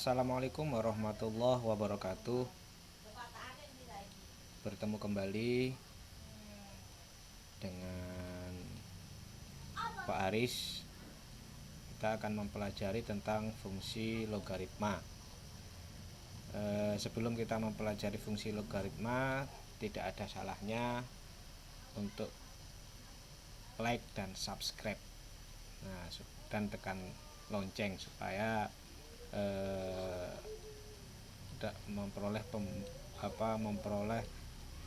Assalamualaikum warahmatullahi wabarakatuh. Bertemu kembali dengan Pak Aris. Kita akan mempelajari tentang fungsi logaritma. Sebelum kita mempelajari fungsi logaritma, tidak ada salahnya untuk like dan subscribe. Nah, dan tekan lonceng supaya memperoleh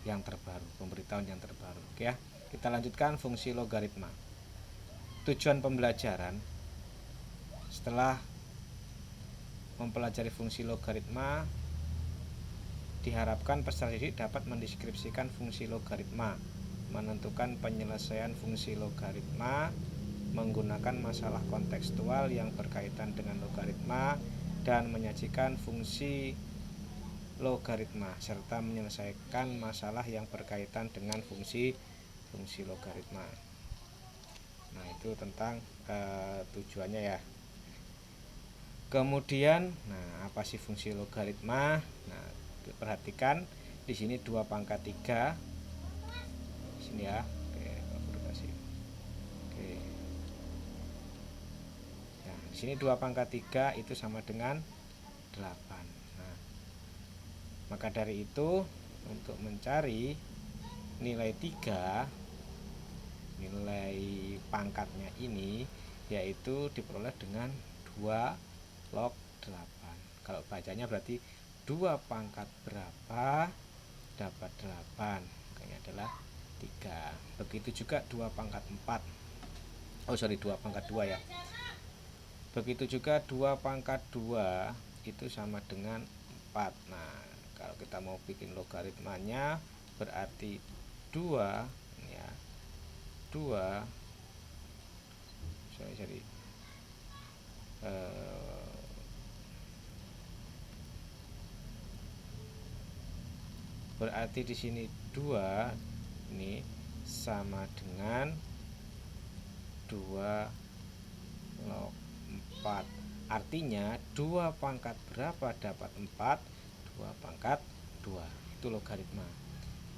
yang terbaru, pemberitahuan yang terbaru. Oke ya, kita lanjutkan fungsi logaritma. Tujuan pembelajaran setelah mempelajari fungsi logaritma, diharapkan peserta didik dapat mendeskripsikan fungsi logaritma, menentukan penyelesaian fungsi logaritma, menggunakan masalah kontekstual yang berkaitan dengan logaritma, dan menyajikan fungsi logaritma serta menyelesaikan masalah yang berkaitan dengan fungsi logaritma. Nah, itu tentang tujuannya ya. Kemudian, apa sih fungsi logaritma? Nah, perhatikan di sini 2 pangkat 3. Sini ya. Oke, Oke. Nah, di sini 2 pangkat 3 itu sama dengan 8. Maka dari itu, untuk mencari nilai 3, nilai pangkatnya ini yaitu diperoleh dengan 2 log 8. Kalau bacanya berarti 2 pangkat berapa dapat 8. Makanya adalah 3. Begitu juga 2 pangkat 4. 2 pangkat 2 ya. Begitu juga 2 pangkat 2 itu sama dengan 4. Nah, kalau kita mau bikin logaritmanya berarti 2 ya. 2 berarti di sini 2 ini sama dengan 2 log 4. Artinya 2 pangkat berapa dapat 4? 2 pangkat 2. Itu logaritma.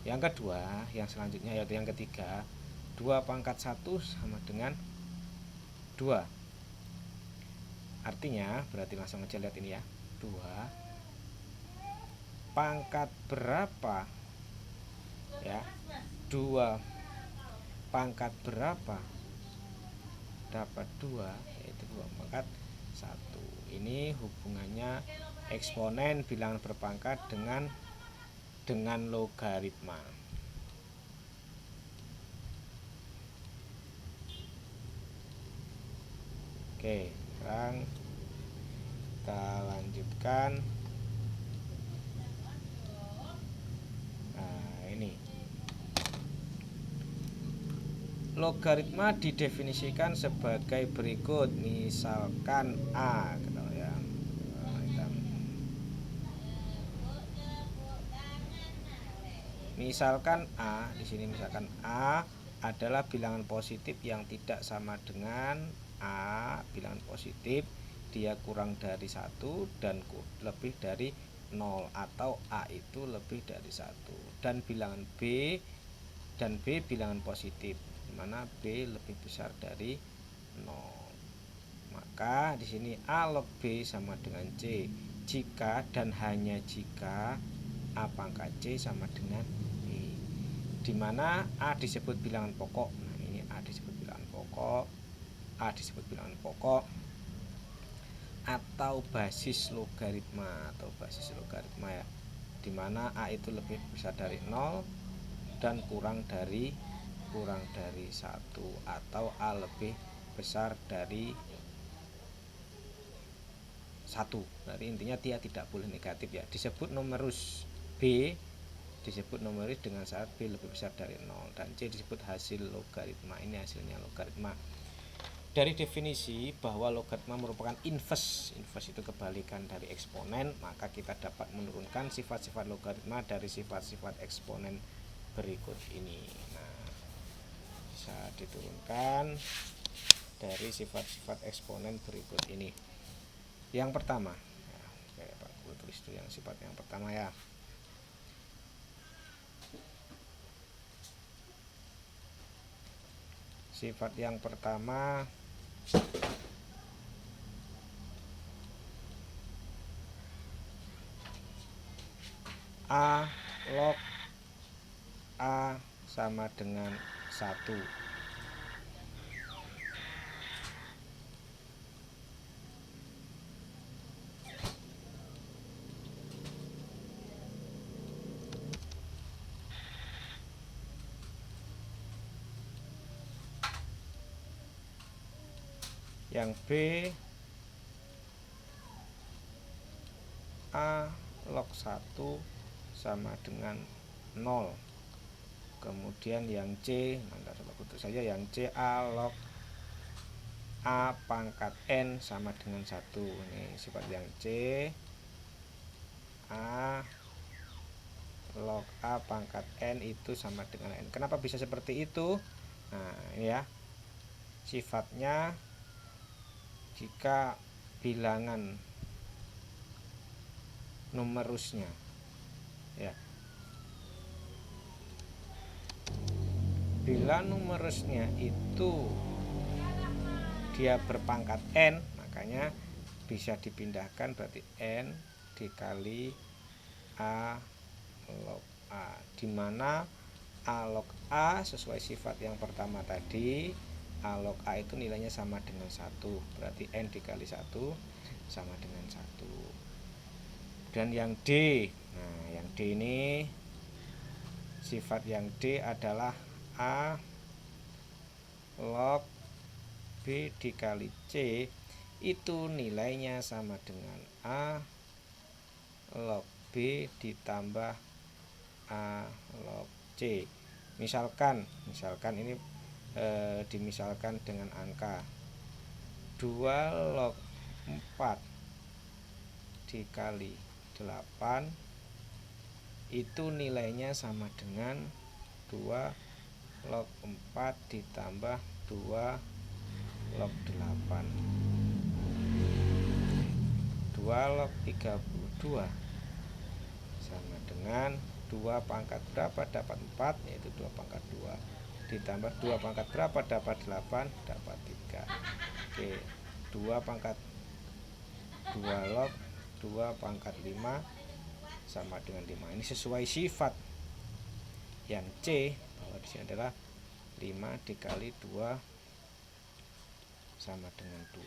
Yang kedua, yang selanjutnya yaitu yang ketiga, 2 pangkat 1 sama dengan 2. Artinya, berarti langsung aja lihat ini ya. 2 pangkat berapa? Ya. 2 pangkat berapa dapat 2, yaitu 2 pangkat 1. Ini hubungannya eksponen bilangan berpangkat dengan logaritma. Oke, sekarang kita lanjutkan. Nah, ini logaritma didefinisikan sebagai berikut. Misalkan A, ya. Misalkan A, di sini misalkan A adalah bilangan positif yang tidak sama dengan A, bilangan positif dia kurang dari 1 dan lebih dari 0, atau A itu lebih dari 1. Dan bilangan B bilangan positif, di mana B lebih besar dari 0. Maka di sini A log B sama dengan C jika dan hanya jika A pangkat C sama dengan B, di mana A disebut bilangan pokok. Nah, ini A disebut bilangan pokok, A disebut bilangan pokok atau basis logaritma ya, di mana A itu lebih besar dari 0 dan kurang dari 1, atau A lebih besar dari 1. Berarti intinya dia tidak boleh negatif ya. Disebut numerus B disebut numeris dengan syarat B lebih besar dari 0, dan C disebut hasil logaritma. Ini hasilnya logaritma. Dari definisi bahwa logaritma merupakan inverse itu kebalikan dari eksponen, maka kita dapat menurunkan sifat-sifat logaritma dari sifat-sifat eksponen berikut ini. Nah, bisa diturunkan dari sifat-sifat eksponen berikut ini. Yang pertama, Itu yang sifat yang pertama ya. Sifat yang pertama A log A sama dengan 1. Yang B A log 1 sama dengan 0. Kemudian yang C, nanti coba putus saja, yang C A log A pangkat N sama dengan 1. Ini sifat yang C, A log A pangkat N itu sama dengan N. Kenapa bisa seperti itu? Nah ini ya, sifatnya jika bilangan numerusnya ya, bila numerusnya itu dia berpangkat N, makanya bisa dipindahkan, berarti N dikali A log A, dimana A log A sesuai sifat yang pertama tadi, A log A itu nilainya sama dengan 1, berarti N dikali 1 sama dengan 1. Dan yang D, nah yang D ini sifat yang D adalah A log B dikali C, itu nilainya sama dengan A log B ditambah A log C. Misalkan ini dimisalkan dengan angka 2 log 4 dikali 8 itu nilainya sama dengan 2 log 4 ditambah 2 log 8. 2 log 32 sama dengan 2 pangkat berapa dapat 4, yaitu 2 pangkat 2 ditambah 2 pangkat berapa dapat 8, dapat 3. Oke, 2 pangkat 2 log 2 pangkat 5 sama dengan 5. Ini sesuai sifat yang C, bahwa di sini adalah 5 dikali 2 sama dengan 2.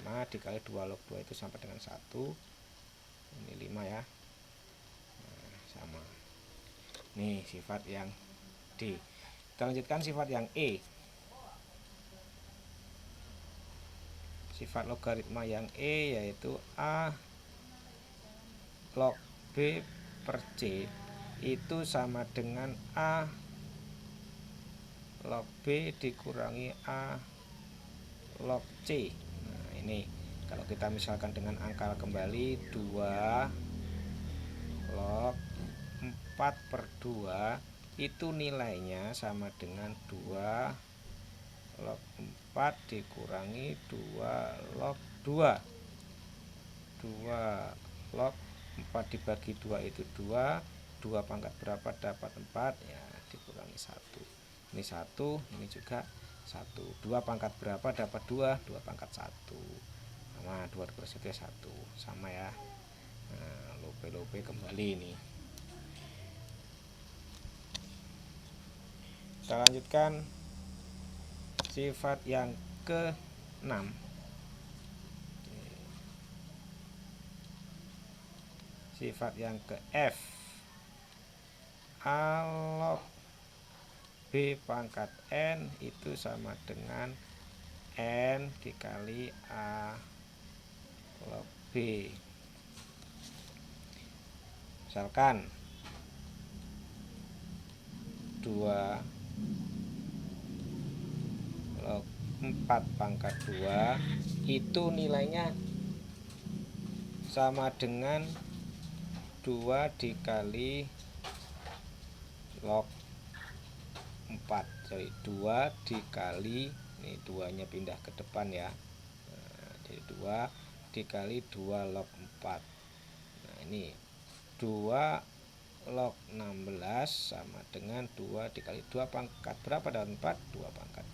5 dikali 2 log 2 itu sama dengan 1. Ini 5 ya. Nah, sama. Nih sifat yang D. Kita lanjutkan sifat yang E. Sifat logaritma yang E yaitu A log B per C itu sama dengan A log B dikurangi A log C. Nah ini kalau kita misalkan dengan angka kembali, 2 log 4 per 2 itu nilainya sama dengan 2 log 4 dikurangi 2 log 2. 2 log 4 dibagi 2 itu 2. 2 pangkat berapa dapat 4, ya dikurangi 1. Ini 1, ini juga 1. 2 pangkat berapa dapat 2, 2 pangkat 1. Sama 2 per 1 ya 1. Sama ya. Nah, lope kembali ini. Kita lanjutkan sifat yang ke-6. Sifat yang ke F. A log B pangkat N itu sama dengan N dikali A log B. Misalkan 2 log 4 pangkat 2 itu nilainya sama dengan 2 dikali log 4. Jadi 2 dikali, ini 2 nya pindah ke depan ya. Nah, jadi 2 dikali 2 log 4. ini 2 log 16 sama dengan 2 dikali 2 pangkat berapa dapat 4? 2 pangkat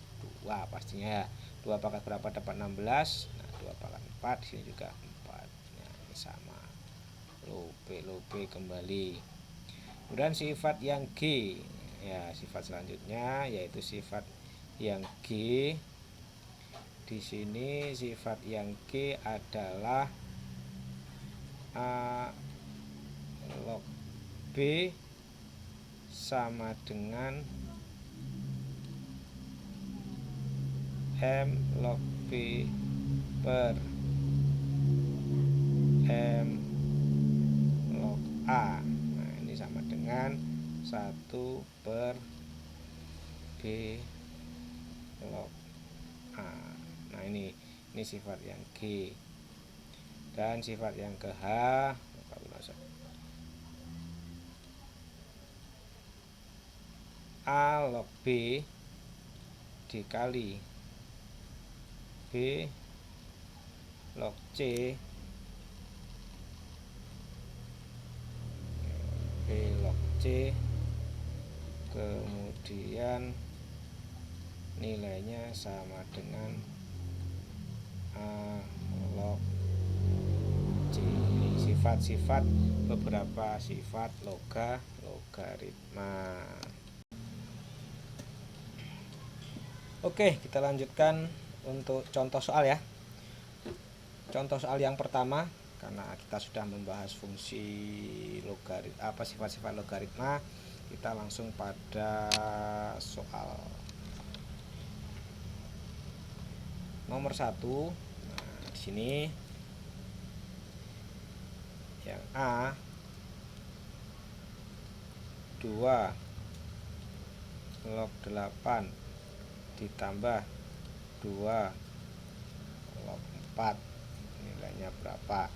2 pastinya ya. 2 pangkat berapa dapat 16? Nah 2 pangkat 4 di sini juga 4. Nah ini sama, lope kembali. Kemudian sifat yang G ya, sifat selanjutnya yaitu sifat yang G. Di sini sifat yang G adalah A log B sama dengan M log B per M log A. Nah ini sama dengan 1 per B log A. Nah ini sifat yang G. Dan sifat yang ke H A log B dikali B log C kemudian nilainya sama dengan A log C. Ini sifat-sifat, beberapa sifat logaritma. Oke, kita lanjutkan untuk contoh soal ya. Contoh soal yang pertama, karena kita sudah membahas fungsi logaritma, sifat-sifat logaritma, kita langsung pada soal nomor 1. Nah, di sini yang A 2 log 8 ditambah 2 log 4 nilainya berapa?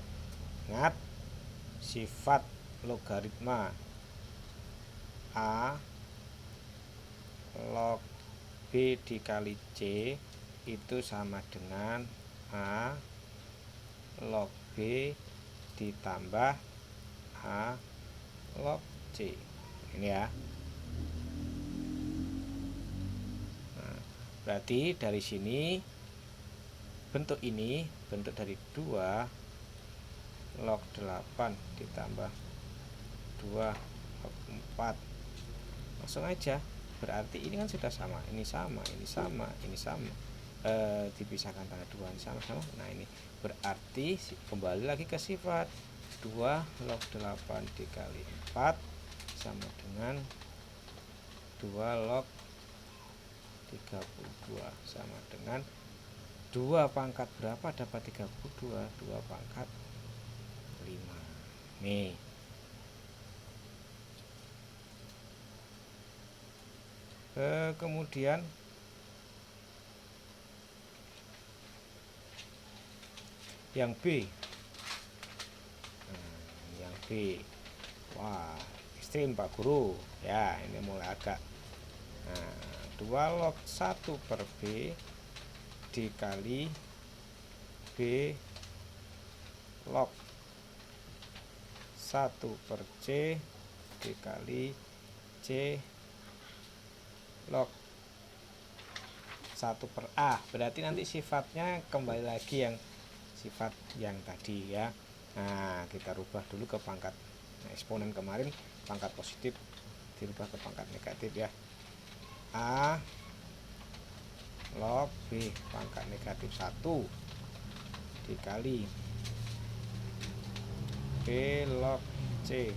Ingat, sifat logaritma A log B dikali C itu sama dengan A log B ditambah A log C. Ini ya. Nah, berarti dari sini bentuk ini, bentuk dari 2 log 8 ditambah 2 log 4, langsung aja. Berarti ini kan sudah sama, ini sama, ini sama, ini sama, dipisahkan tanggal 2 ini sama-sama. Nah ini berarti kembali lagi ke sifat 2 log 8 dikali 4 sama dengan 2 log 32 sama dengan 2 pangkat berapa dapat 32? 2 pangkat 5. Nih. Kemudian yang B. Yang B. Wah, ekstrim Pak Guru. Ya, ini mulai agak. Nah, 2 log 1 per B dikali B log 1 per C dikali C log 1 per A. Berarti nanti sifatnya kembali lagi yang sifat yang tadi ya. Nah kita rubah dulu ke pangkat, eksponen kemarin pangkat positif dirubah ke pangkat negatif ya. A log B pangkat negatif 1 dikali B log C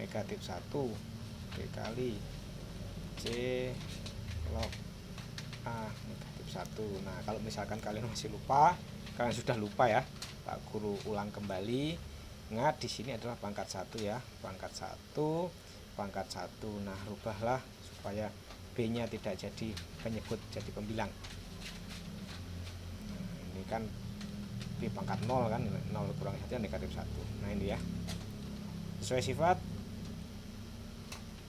negatif 1 dikali C log A negatif 1. Nah kalau misalkan kalian masih lupa, kalian sudah lupa ya, Pak Guru ulang kembali. Ingat di sini adalah pangkat 1 ya, pangkat 1, pangkat 1. Nah rubahlah supaya B-nya tidak jadi penyebut, jadi pembilang. Nah, ini kan B pangkat 0 kan, 0 kurang 1 negatif 1. Nah ini ya, sesuai sifat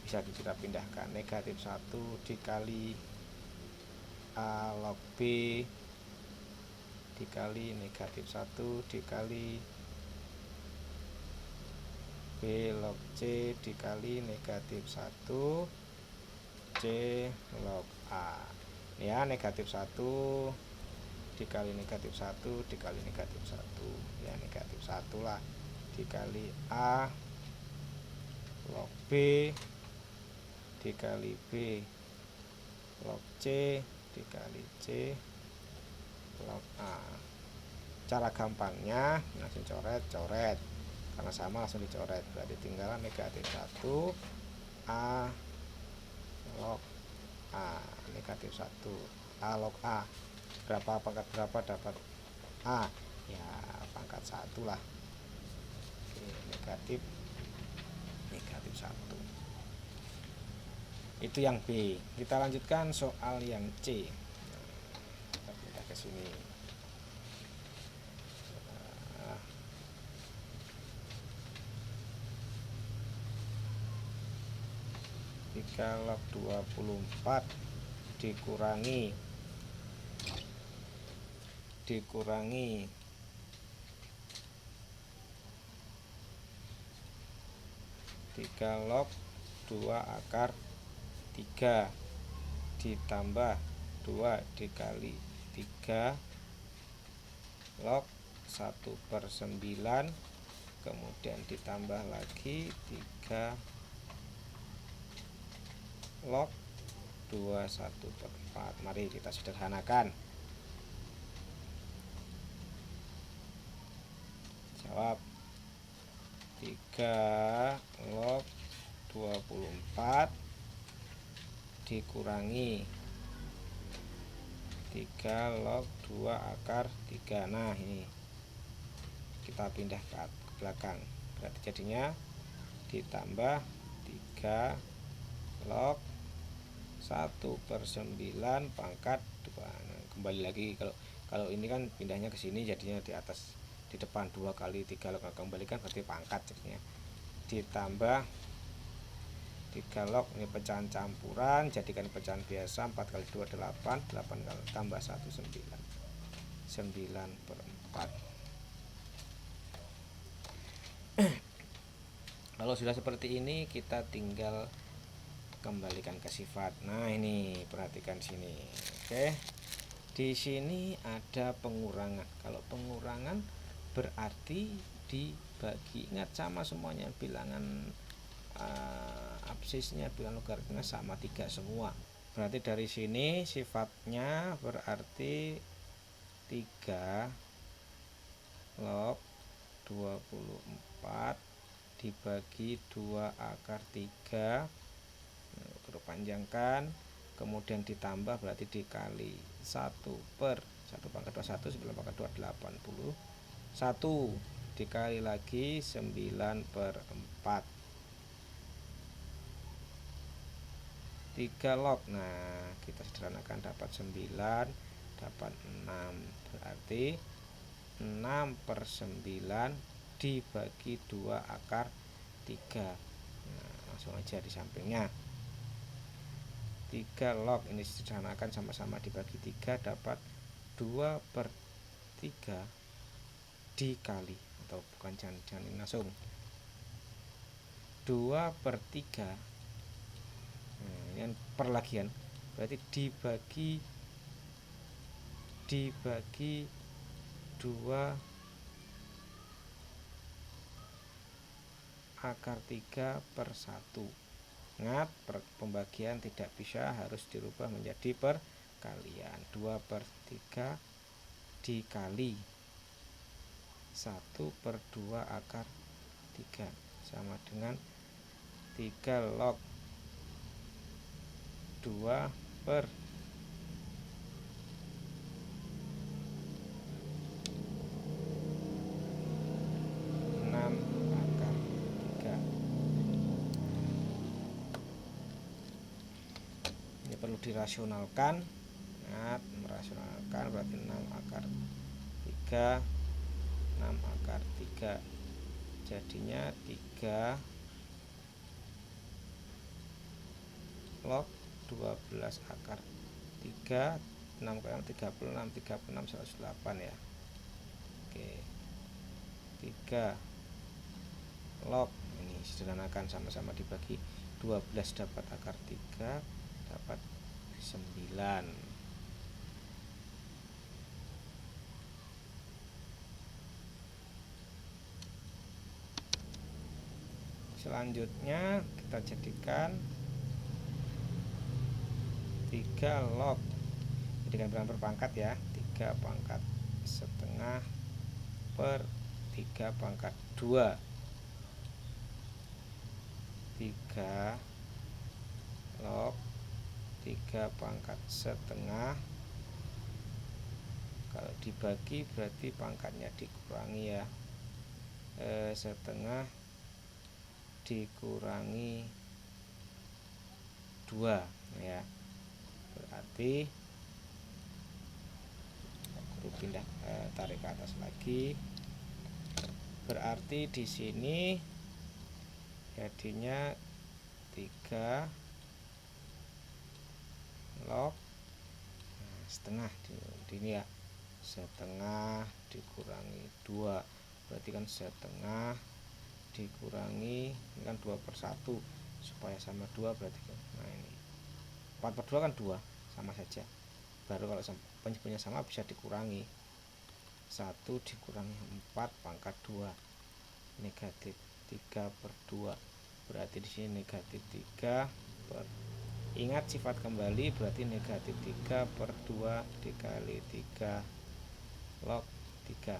bisa kita pindahkan. Negatif 1 dikali A log B dikali negatif 1 dikali B log C dikali negatif 1 C log A. Ya, negatif 1 dikali negatif 1 dikali negatif 1. Ya, negatif 1 lah. Dikali A log B dikali B log C dikali C log A. Cara gampangnya langsung coret karena sama langsung dicoret, berarti tinggal negatif 1 A log A. Negatif 1 A log A, berapa pangkat berapa dapat A, ya pangkat 1 lah. Oke, negatif 1. Itu yang B. Kita lanjutkan soal yang C. Kita pindah ke sini. 3 log 24 dikurangi 3 log 2 akar 3 ditambah 2 dikali 3 log 1/9, kemudian ditambah lagi 3 log 21/4. Mari kita sederhanakan. Jawab. 3 log 24 dikurangi 3 log 2 akar 3. Nah, ini kita pindah ke belakang, berarti jadinya ditambah 3 log 1/9 pangkat 2. Nah, kembali lagi, kalau ini kan pindahnya ke sini jadinya di atas, di depan 2 kali 3 log, kembalikan berarti pangkat jadinya, ditambah 3 log, ini pecahan campuran, jadikan pecahan biasa, 4 kali 2 8, 8 kali tambah 1 9, 9/4. Kalau sudah seperti ini kita tinggal kembalikan ke sifat. Nah, ini perhatikan sini. Oke. Di sini ada pengurangan. Kalau pengurangan berarti dibagi. Ingat sama semuanya, bilangan absisnya, bilangan logaritmnya sama 3 semua. Berarti dari sini sifatnya berarti 3 log 24 dibagi 2 akar 3, huruf panjangkan, kemudian ditambah berarti dikali 1/1 pangkat 21, 9 pangkat 2 81, dikali lagi 9/4, 3 log. Nah, kita sederhanakan, dapat 9, dapat 6, berarti 6/9 dibagi 2 akar 3. Nah, langsung aja di sampingnya 3 log, ini sederhanakan sama-sama dibagi 3, dapat 2/3 dikali, atau bukan, jangan ini langsung 2/3. Nah, ini perlagian, berarti dibagi 2 akar 3/1. Ingat, pembagian tidak bisa, harus dirubah menjadi perkalian. 2/3 dikali 1/2 akar 3 sama dengan 3 log 2 per 6 akar 3. Ini perlu dirasionalkan. Ingat, merasionalkan berarti 6 akar 3, 6 akar 3, jadinya 3 log 12 akar 3, 6 kali 36, 36 108 ya. Oke, 3 log, ini disederhanakan, sama-sama dibagi 12 dapat akar 3 dapat 9. Selanjutnya kita jadikan 3 log, jadikan bilangan berpangkat ya, 3 pangkat setengah per 3 pangkat 2. 3 log 3 pangkat setengah, kalau dibagi berarti pangkatnya dikurangi ya, setengah dikurangi 2 ya, berarti aku pindah tarik ke atas lagi, berarti di sini jadinya 3 log setengah di ini ya, setengah dikurangi 2, berarti kan setengah dikurangi, ini kan 2/1 supaya sama 2 berarti kan, nah ini 4/2 kan 2, sama saja. Baru kalau penyebutnya sama bisa dikurangi, 1 dikurangi 4 pangkat 2 negatif 3/2, berarti di sini negatif 3 per, ingat sifat kembali, berarti negatif 3/2 dikali 3 log 3,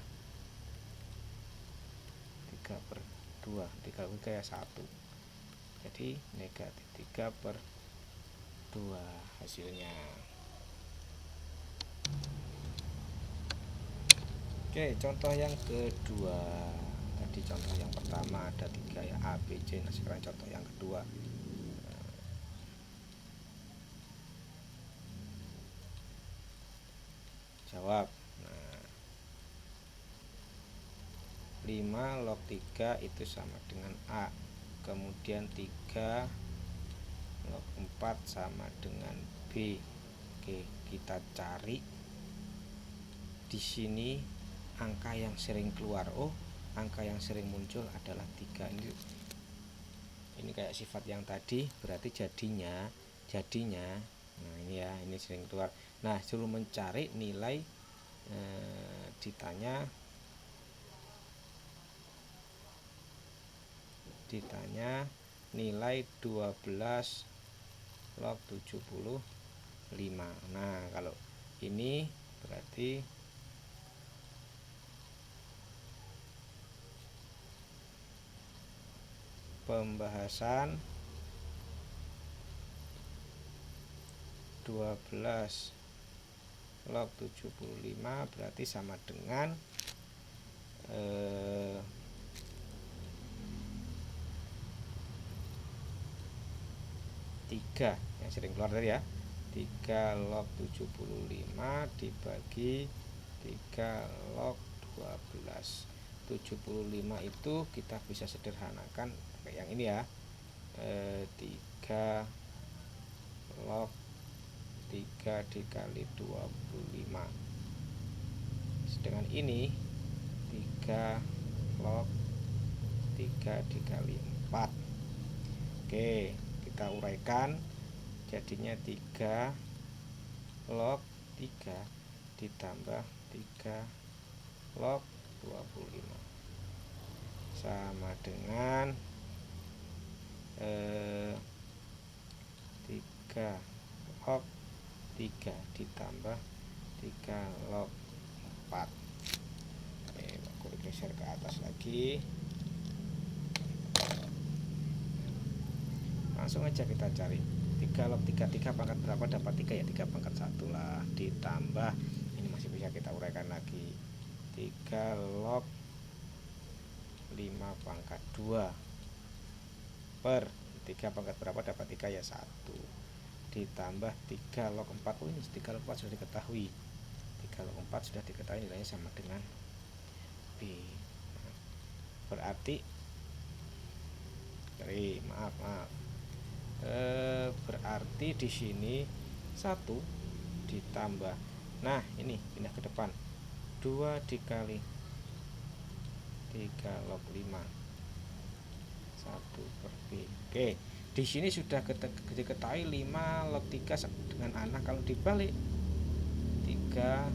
3/2 dikali 3 ya 1, jadi negatif 3/2 hasilnya. Oke, contoh yang kedua. Tadi contoh yang pertama ada 3 ya, A, B, C. Nah sekarang contoh yang kedua. Jawab. Nah, 5 log 3 itu sama dengan A. Kemudian 3 log 4 sama dengan B. Oke, kita cari di sini angka yang sering keluar. Oh, angka yang sering muncul adalah 3. Ini kayak sifat yang tadi, berarti jadinya nah ini ya, ini sering keluar. Nah, suruh mencari nilai, ditanya nilai 12 log 75. Nah, kalau ini berarti pembahasan 12 log 75 berarti sama dengan 3 yang sering keluar tadi ya, 3 log 75 dibagi 3 log 12. 75 itu kita bisa sederhanakan kayak yang ini ya, 3 log 3 dikali 25. Sedangkan ini 3 log 3 dikali 4. Oke, kita uraikan, jadinya 3 log 3 ditambah 3 log 25 sama dengan 3 log 3 ditambah 3 log 4. Oke, aku geser ke atas lagi, langsung aja kita cari 3 log 3 pangkat berapa dapat 3 ya, 3 pangkat 1 lah, ditambah ini masih bisa kita uraikan lagi, 3 log 5 pangkat 2 per 3 pangkat berapa dapat 3 ya 1, ditambah 3 log 4. Oh, ini 3 log 4 sudah diketahui, 3 log 4 sudah diketahui nilainya sama dengan B. Nah, berarti berarti di sini 1 ditambah, nah ini pindah ke depan, 2 dikali 3 log 5 1 per B. Oke, di sini sudah diketahui 5 log 3 dengan anak. Kalau dibalik 3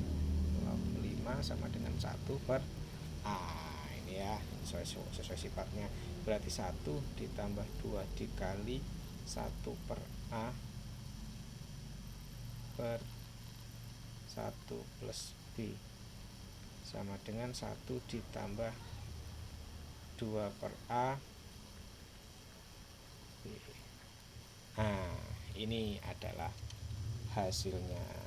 log 5 sama dengan 1 per A. Ini ya, sesuai sifatnya. Berarti 1 ditambah 2 dikali 1 per A per 1 plus B sama dengan 1 ditambah 2 per A B. Nah, ini adalah hasilnya.